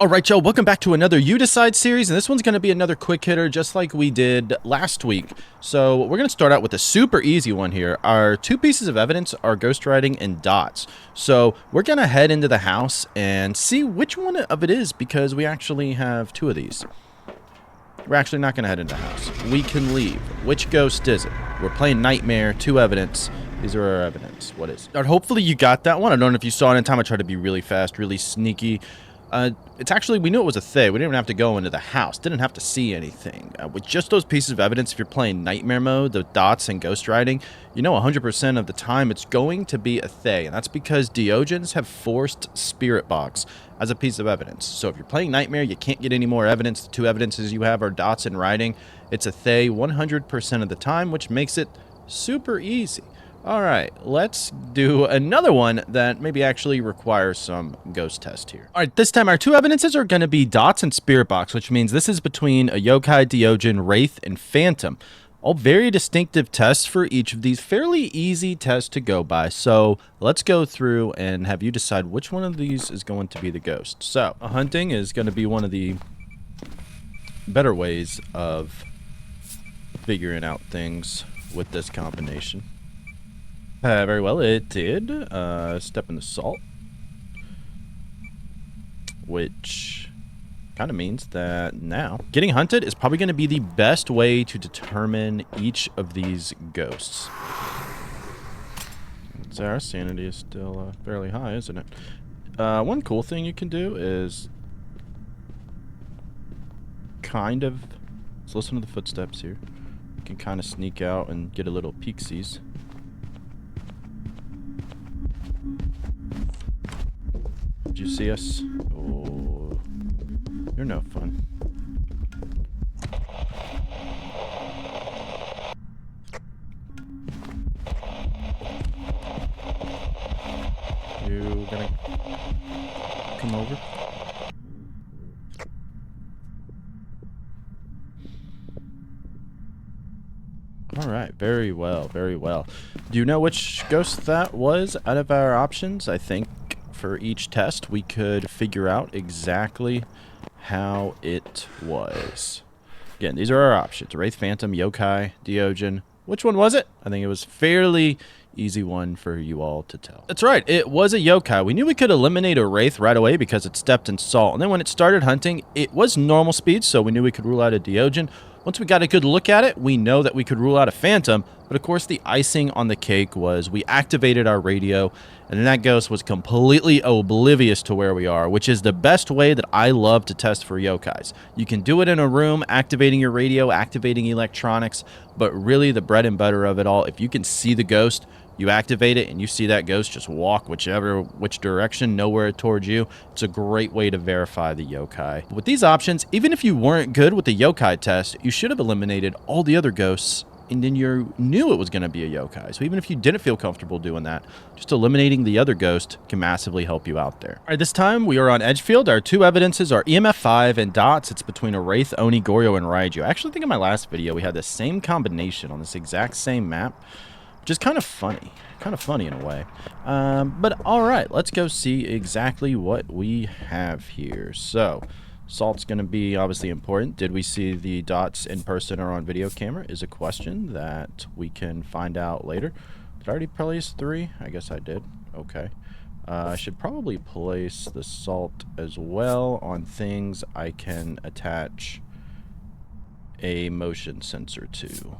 Alright, y'all, welcome back to another You Decide series, and this one's going to be another quick hitter just like we did last week. So we're going to start out with a super easy one here. Our two pieces of evidence are ghostwriting and dots. So we're going to head into the house and see which one of it is, because we actually have two of these. We're actually not going to head into the house. We can leave. Which ghost is it? We're playing Nightmare, two evidence. These are our evidence. What is it? Hopefully you got that one. I don't know if you saw it in time. I tried to be really fast, really sneaky. It's actually, we knew it was a thaye. We didn't even have to go into the house. Didn't have to see anything. With just those pieces of evidence, if you're playing Nightmare mode, the dots and ghostwriting, you know 100% of the time it's going to be a thaye. And that's because Diogens have forced Spirit Box as a piece of evidence. So if you're playing Nightmare, you can't get any more evidence. The two evidences you have are dots and writing. It's a thaye 100% of the time, which makes it super easy. Alright, let's do another one that maybe actually requires some ghost test here. Alright, this time our two evidences are going to be dots and spirit box, which means this is between a yokai, Diogen, wraith, and phantom. All very distinctive tests for each of these, fairly easy tests to go by. So let's go through and have you decide which one of these is going to be the ghost. So, hunting is going to be one of the better ways of figuring out things with this combination. Very well, it did. Step in the salt. Which kind of means that now getting hunted is probably going to be the best way to determine each of these ghosts. So our sanity is still fairly high, isn't it? One cool thing you can do is kind of... Let's listen to the footsteps here. You can kind of sneak out and get a little peeksies. Did you see us? Oh, you're no fun. You gonna come over? Alright, very well, very well. Do you know which ghost that was out of our options? I think for each test, we could figure out exactly how it was. Again, these are our options. Wraith, Phantom, Yokai, Diogen. Which one was it? I think it was fairly easy one for you all to tell. That's right, it was a Yokai. We knew we could eliminate a Wraith right away because it stepped in salt. And then when it started hunting, it was normal speed, so we knew we could rule out a Diogen. Once we got a good look at it, we know that we could rule out a Phantom, but of course the icing on the cake was we activated our radio, and then that ghost was completely oblivious to where we are, which is the best way that I love to test for yokais. You can do it in a room, activating your radio, activating electronics, but really the bread and butter of it all, if you can see the ghost, you activate it, and you see that ghost just walk which direction, nowhere towards you. It's a great way to verify the yokai. With these options, even if you weren't good with the yokai test, you should have eliminated all the other ghosts, and then you knew it was going to be a yokai. So even if you didn't feel comfortable doing that, just eliminating the other ghost can massively help you out there. All right, this time we are on Edgefield. Our two evidences are EMF 5 and dots. It's between a Wraith, Oni, Goryo, and Raiju. I actually think in my last video we had the same combination on this exact same map, which is kind of funny in a way. But all right, let's go see exactly what we have here. So salt's going to be obviously important. Did we see the dots in person or on video camera is a question that we can find out later. Did I already place 3? I guess I did. Okay. I should probably place the salt as well on things I can attach a motion sensor to,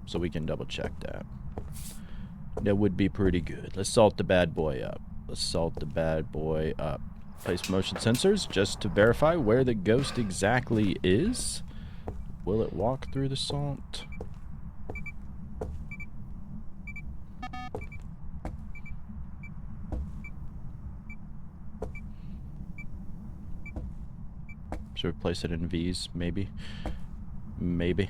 so we can double check that. That would be pretty good. Let's salt the bad boy up. Let's salt the bad boy up. Place motion sensors just to verify where the ghost exactly is. Will it walk through the salt? Should we place it in V's? Maybe. Maybe.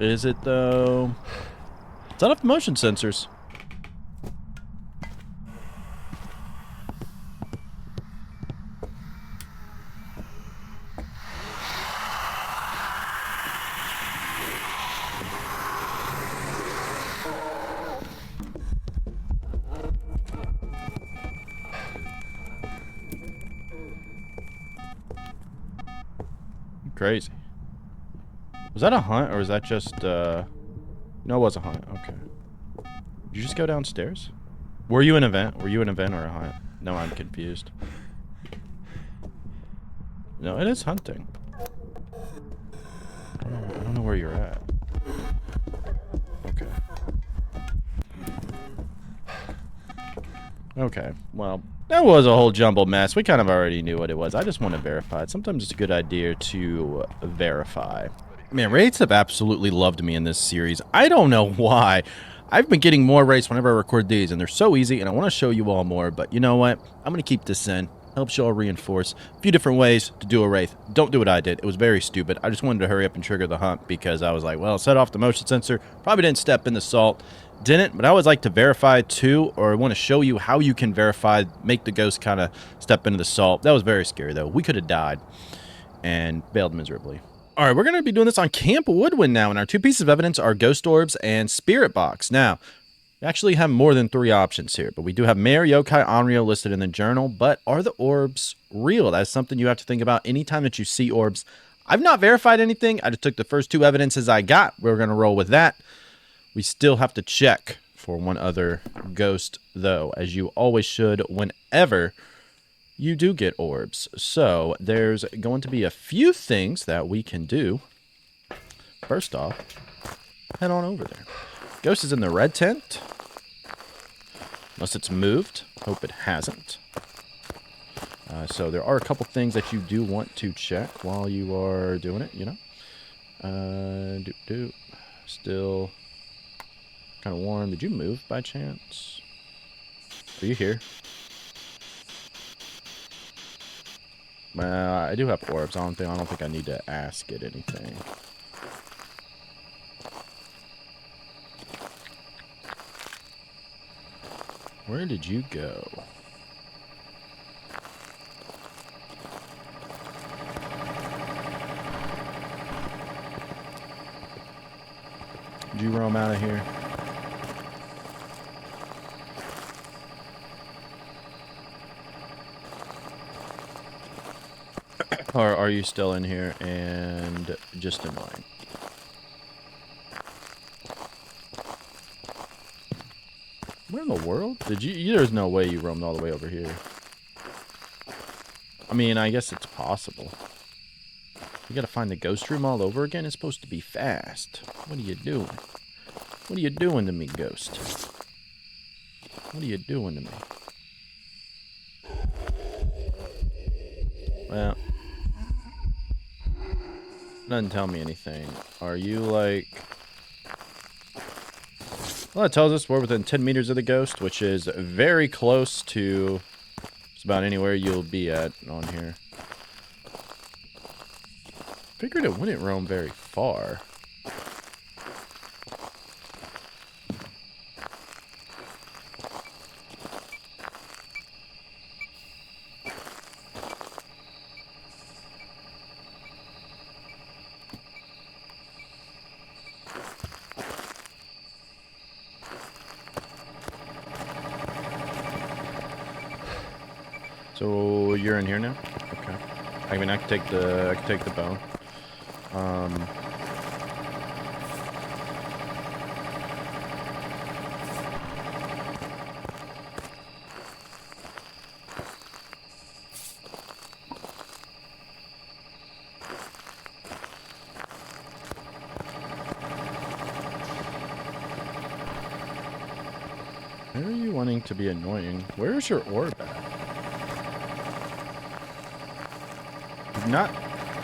Is it though? It's not enough motion sensors. crazy. Was that a hunt, or was that just, No, it was a hunt. Okay. Did you just go downstairs? Were you an event? Were you an event or a hunt? No, I'm confused. No, it is hunting. I don't know where you're at. Okay. Okay, well, that was a whole jumbled mess. We kind of already knew what it was. I just want to verify it. Sometimes it's a good idea to verify. Man, wraiths have absolutely loved me in this series. I don't know why. I've been getting more wraiths whenever I record these, and they're so easy, and I want to show you all more, but you know what? I'm going to keep this in. Helps you all reinforce a few different ways to do a wraith. Don't do what I did. It was very stupid. I just wanted to hurry up and trigger the hunt because I was like, well, set off the motion sensor. Probably didn't step in the salt. Didn't, but I always like to verify too, or I want to show you how you can verify, make the ghost kind of step into the salt. That was very scary, though. We could have died and failed miserably. All right, we're going to be doing this on Camp Woodwind now, and our two pieces of evidence are Ghost Orbs and Spirit Box. Now, we actually have more than 3 options here, but we do have Mare, Yokai, Onryo listed in the journal, but are the orbs real? That's something you have to think about anytime that you see orbs. I've not verified anything. I just took the first 2 evidences I got. We're going to roll with that. We still have to check for one other ghost, though, as you always should whenever you do get orbs. So there's going to be a few things that we can do. First off, head on over there. Ghost is in the red tent. Unless it's moved. Hope it hasn't. So there are a couple things that you do want to check while you are doing it, you know. Still kind of warm. Did you move by chance? Are you here? I do have orbs. I don't think I need to ask it anything. Where did you go? Did you roam out of here? Or are you still in here and just annoying? Where in the world? Did you? There's no way you roamed all the way over here. I mean, I guess it's possible. You gotta find the ghost room all over again? It's supposed to be fast. What are you doing? What are you doing to me, ghost? What are you doing to me? Well, doesn't tell me anything. Are you like... Well, it tells us we're within 10 meters of the ghost, which is very close to just about anywhere you'll be at on here. Figured it wouldn't roam very far. So you're in here now? Okay. I mean, I can take the bone. Where are you wanting to be annoying? Where's your orb at? You've not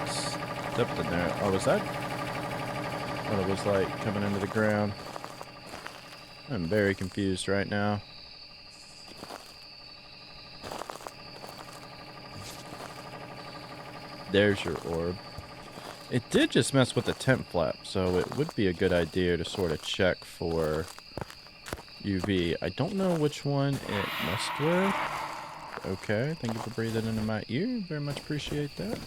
stepped in there. Oh, was that what it was like coming into the ground? I'm very confused right now. There's your orb. It did just mess with the tent flap, so it would be a good idea to sort of check for UV. I don't know which one it messed with. Okay, thank you for breathing into my ear. Very much appreciate that.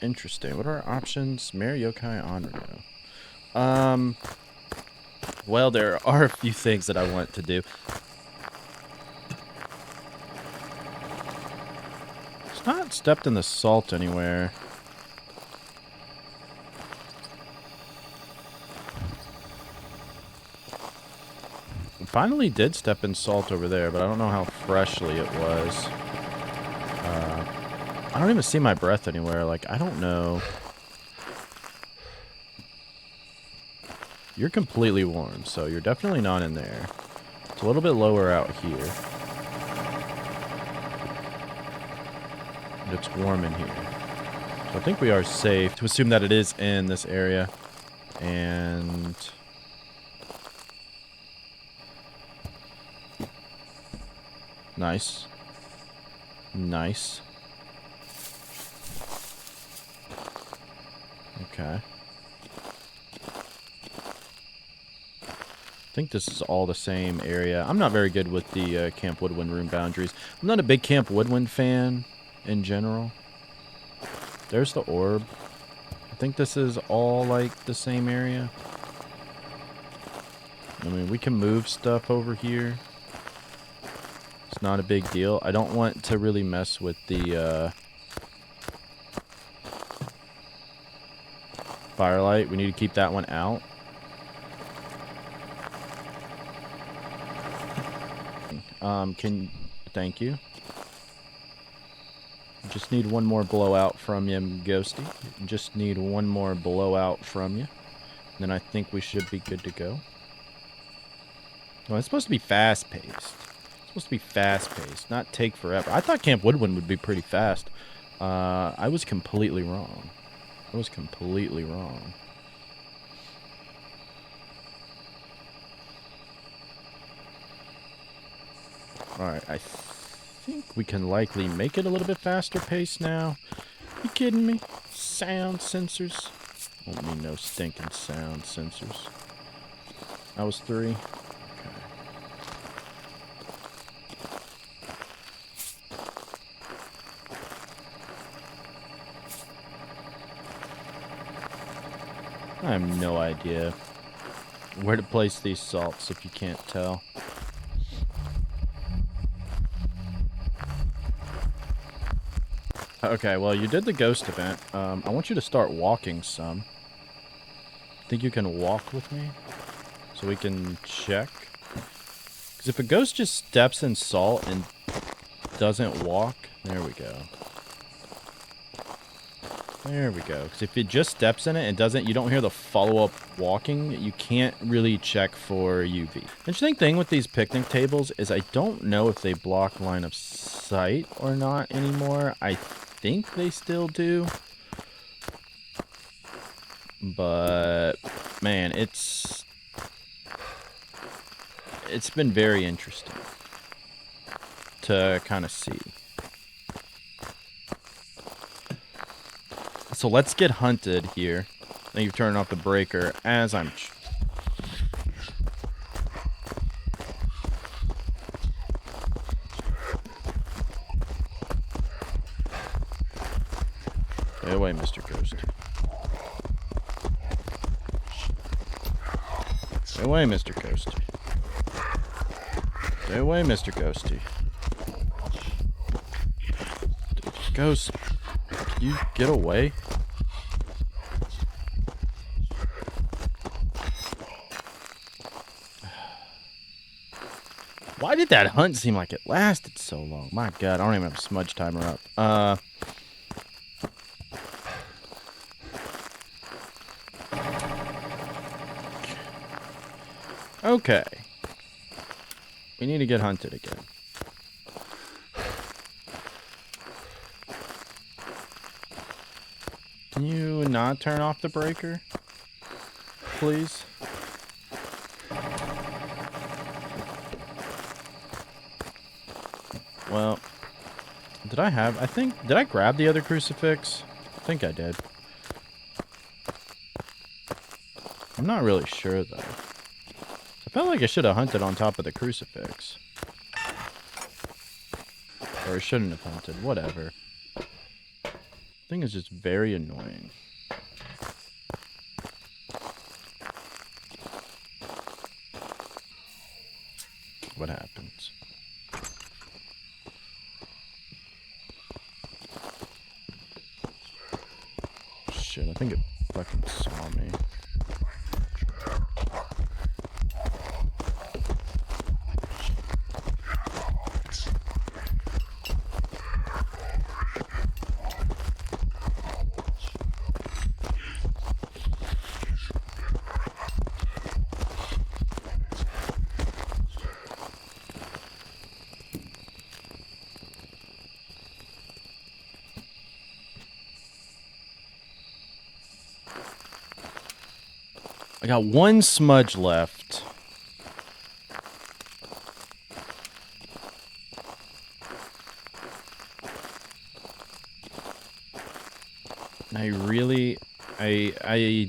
Interesting. What are our options? Mare, Yokai, Onryo. Well, there are a few things that I want to do. not stepped in the salt anywhere. Finally did step in salt over there, but I don't know how freshly it was. I don't even see my breath anywhere. Like, I don't know. You're completely warm, so you're definitely not in there. It's a little bit lower out here. But it's warm in here. So I think we are safe to assume that it is in this area. And... nice. Nice. Okay. I think this is all the same area. I'm not very good with the Camp Woodwind room boundaries. I'm not a big Camp Woodwind fan in general. There's the orb. I think this is all like the same area. I mean, we can move stuff over here. It's not a big deal. I don't want to really mess with the firelight. We need to keep that one out. Thank you. Just need one more blowout from you, Ghosty. Just need one more blowout from you. Then I think we should be good to go. Well, it's supposed to be fast-paced. It's supposed to be fast-paced, not take forever. I thought Camp Woodwind would be pretty fast. I was completely wrong. I was completely wrong. Alright, I think we can likely make it a little bit faster pace now. You kidding me? Sound sensors? Won't mean no stinking sound sensors. That was 3. Okay. I have no idea where to place these salts if you can't tell. Okay, well, you did the ghost event. I want you to start walking some. Think you can walk with me? So we can check? Because if a ghost just steps in salt and doesn't walk... There we go. There we go. Because if it just steps in it and doesn't... You don't hear the follow-up walking, you can't really check for UV. Interesting thing with these picnic tables is I don't know if they block line of sight or not anymore. I think they still do, but man, it's been very interesting to kind of see. So let's get hunted here. Thank you for turning off the breaker as I'm Stay away, Mr. Ghost. Stay away, Mr. Ghosty. Stay away, Mr. Ghosty. Ghost, can you get away? Why did that hunt seem like it lasted so long? My God, I don't even have a smudge timer up. Okay. We need to get hunted again. Can you not turn off the breaker? Please? Well, did I grab the other crucifix? I think I did. I'm not really sure, though. I felt like I should have hunted on top of the crucifix. Or I shouldn't have hunted. Whatever. Thing is just very annoying. What happens? think it fucking saw me. I got one smudge left. I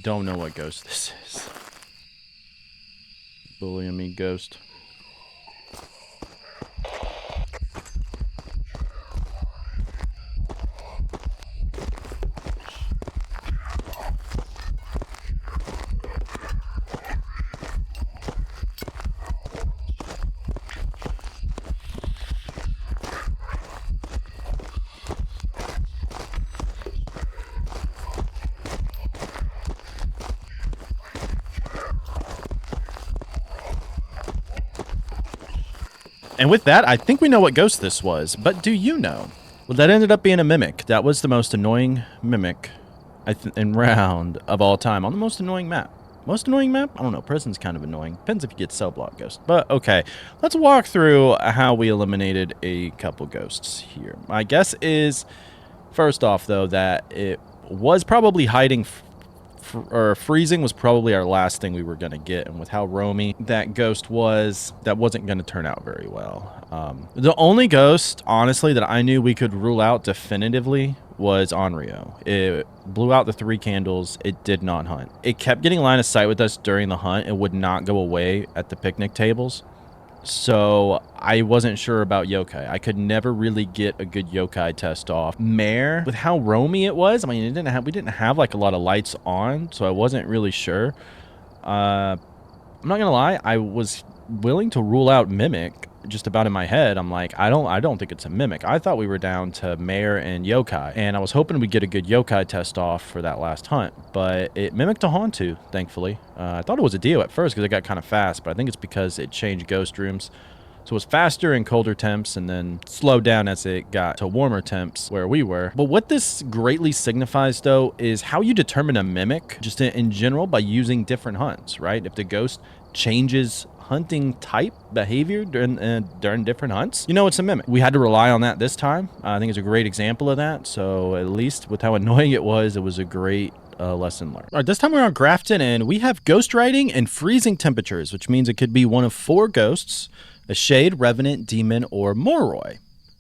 don't know what ghost this is. Bullying me, ghost. And with that, I think we know what ghost this was, but do you know? Well, that ended up being a mimic. That was the most annoying mimic in round of all time on the most annoying map. Most annoying map? I don't know. Prison's kind of annoying. Depends if you get cell block ghost. But okay, let's walk through how we eliminated a couple ghosts here. My guess is, first off, though, that it was probably hiding... or freezing was probably our last thing we were going to get, and with how roamy that ghost was, that wasn't going to turn out very well. The only ghost, honestly, that I knew we could rule out definitively was Onryo. It blew out the 3 candles. It did not hunt. It kept getting line of sight with us during the hunt. It would not go away at the picnic tables. So I wasn't sure about yokai. I could never really get a good yokai test off. Mare, with how roamy it was, I mean, we didn't have like a lot of lights on, so I wasn't really sure. I'm not gonna lie, I was willing to rule out mimic just about in my head. I'm like, I don't think it's a mimic. I thought we were down to mare and yokai, and I was hoping we'd get a good yokai test off for that last hunt, but it mimicked a Hantu, thankfully. I thought it was a Dio at first because it got kind of fast, but I think it's because it changed ghost rooms. So it was faster in colder temps and then slowed down as it got to warmer temps where we were. But what this greatly signifies, though, is how you determine a mimic just in general by using different hunts, right? If the ghost changes hunting type behavior during different hunts, you know it's a mimic. We had to rely on that this time. I think it's a great example of that. So at least with how annoying it was a great lesson learned. All right, this time we're on Grafton, and we have ghost riding and freezing temperatures, which means it could be one of 4 ghosts: a Shade, Revenant, Demon, or Moroi.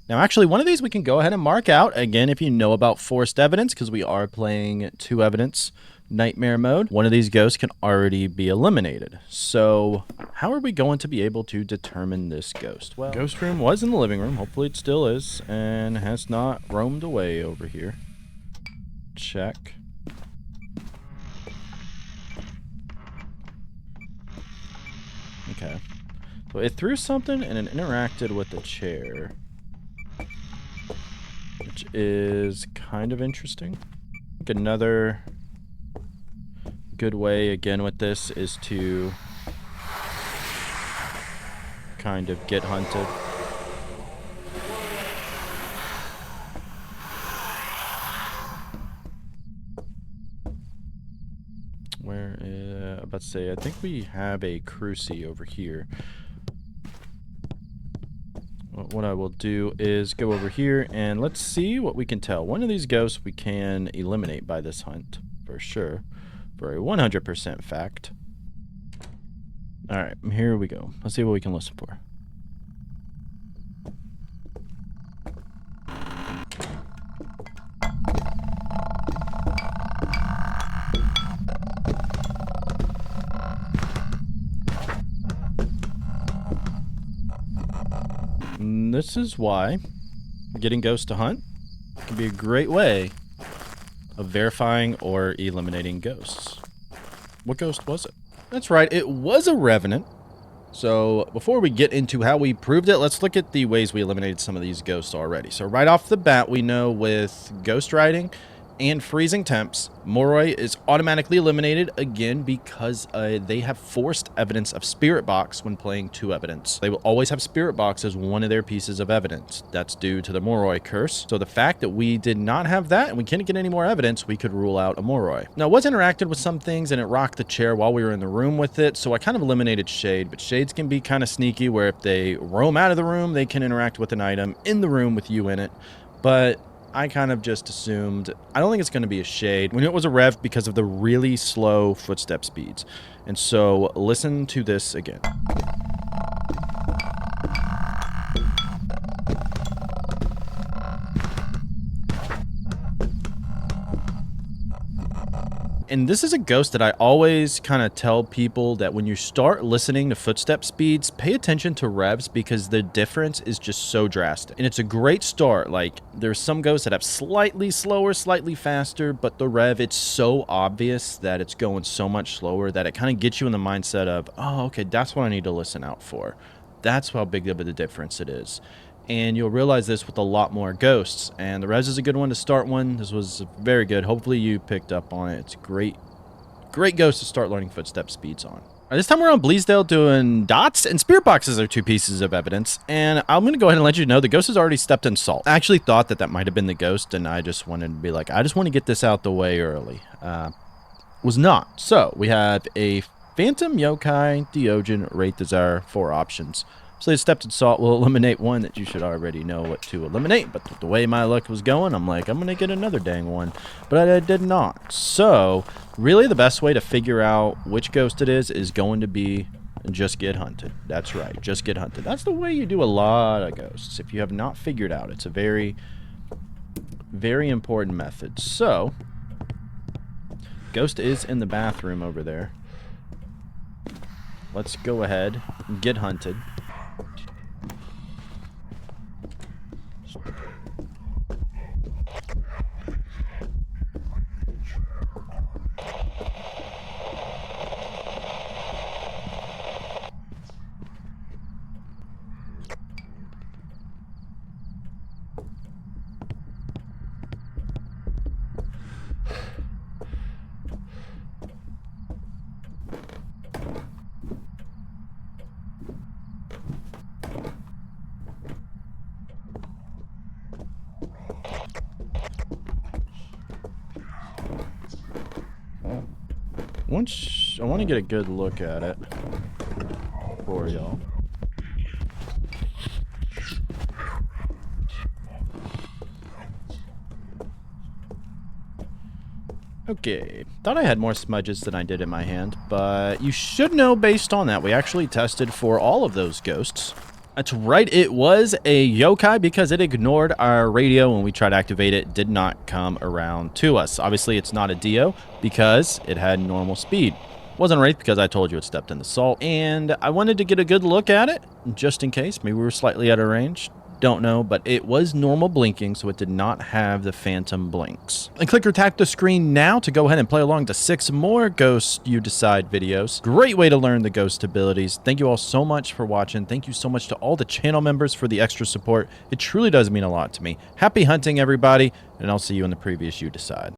Now, actually, one of these we can go ahead and mark out, again, if you know about forced evidence, because we are playing 2 evidence nightmare mode. One of these ghosts can already be eliminated. So how are we going to be able to determine this ghost? Well, ghost room was in the living room. Hopefully it still is, and has not roamed away over here. Check. Okay. So it threw something and it interacted with the chair, which is kind of interesting. I think another good way, again, with this is to kind of get hunted. Where I'm about to say, I think we have a Cruci over here. What I will do is go over here and let's see what we can tell. One of these ghosts we can eliminate by this hunt, for sure. For a 100% fact. Alright, here we go. Let's see what we can listen for. And this is why getting ghosts to hunt can be a great way of verifying or eliminating ghosts. What ghost was it? That's right, it was a revenant. So before we get into how we proved it, let's look at the ways we eliminated some of these ghosts already. So right off the bat, we know with ghost riding, and freezing temps, Moroi is automatically eliminated again because they have forced evidence of spirit box when playing 2 evidence. They will always have spirit box as one of their pieces of evidence. That's due to the Moroi curse. So the fact that we did not have that and we couldn't get any more evidence, we could rule out a Moroi. Now, it was interacted with some things and it rocked the chair while we were in the room with it, so I kind of eliminated Shade, but Shades can be kind of sneaky where if they roam out of the room, they can interact with an item in the room with you in it. But I kind of just assumed, I don't think it's going to be a Shade. We knew it was a Rev because of the really slow footstep speeds. And so listen to this again. And this is a ghost that I always kind of tell people that when you start listening to footstep speeds, pay attention to revs because the difference is just so drastic. And it's a great start. Like, there's some ghosts that have slightly slower, slightly faster, but the rev, it's so obvious that it's going so much slower that it kind of gets you in the mindset of, oh, okay, that's what I need to listen out for. That's how big of a difference it is. And you'll realize this with a lot more ghosts. And the res is a good one to start one. This was very good. Hopefully you picked up on it. It's a great ghost to start learning footstep speeds on. This time we're on Bleasdale doing dots, and spirit boxes are 2 pieces of evidence. And I'm going to go ahead and let you know the ghost has already stepped in salt. I actually thought that might have been the ghost, and I just wanted to be like, I just want to get this out the way early. Was not. So we have a Phantom, Yokai, Diogen, Wraith as our 4 options. So they stepped in salt will eliminate one that you should already know what to eliminate. But the way my luck was going, I'm like, I'm going to get another dang one. But I did not. So really the best way to figure out which ghost it is going to be just get hunted. That's right. Just get hunted. That's the way you do a lot of ghosts. If you have not figured out, it's a very, very important method. So ghost is in the bathroom over there. Let's go ahead and get hunted. I want to get a good look at it for y'all. Okay, thought I had more smudges than I did in my hand, but you should know based on that, we actually tested for all of those ghosts. That's right, it was a yokai because it ignored our radio when we tried to activate it. Did not come around to us. Obviously, it's not a Dio because it had normal speed. Wasn't a wraith because I told you it stepped in the salt. And I wanted to get a good look at it just in case. Maybe we were slightly out of range. Don't know, but it was normal blinking, so it did not have the phantom blinks. And click or tap the screen now to go ahead and play along to 6 more Ghost You Decide videos. Great way to learn the ghost abilities. Thank you all so much for watching. Thank you so much to all the channel members for the extra support. It truly does mean a lot to me. Happy hunting, everybody, and I'll see you in the previous You Decide.